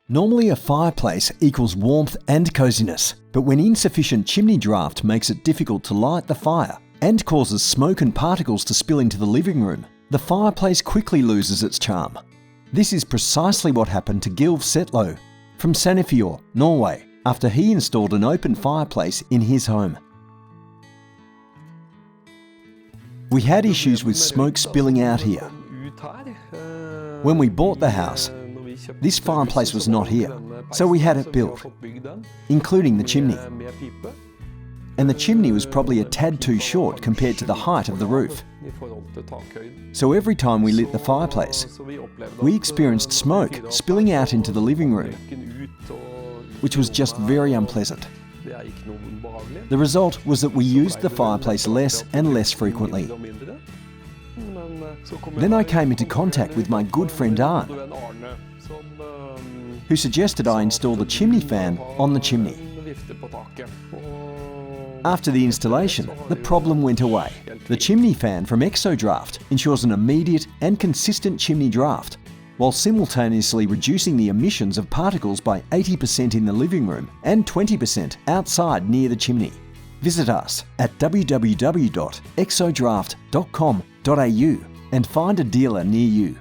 Normally a fireplace equals warmth and coziness, but when insufficient chimney draft makes it difficult to light the fire and causes smoke and particles to spill into the living room, the fireplace quickly loses its charm. This is precisely what happened to Gylve from Sandefjord, Norway, after he installed an open fireplace in his home. We had issues with smoke spilling out here. When we bought the house, this fireplace was not here, so we had it built, including the chimney. And the chimney was probably a tad too short compared to the height of the roof. So every time we lit the fireplace, we experienced smoke spilling out into the living room, which was just very unpleasant. The result was that we used the fireplace less and less frequently. Then I came into contact with my good friend Arne, who suggested I install the chimney fan on the chimney. After the installation, the problem went away. The chimney fan from Exodraft ensures an immediate and consistent chimney draft, while simultaneously reducing the emissions of particles by 80% in the living room and 20% outside near the chimney. Visit us at www.exodraft.com.au and find a dealer near you.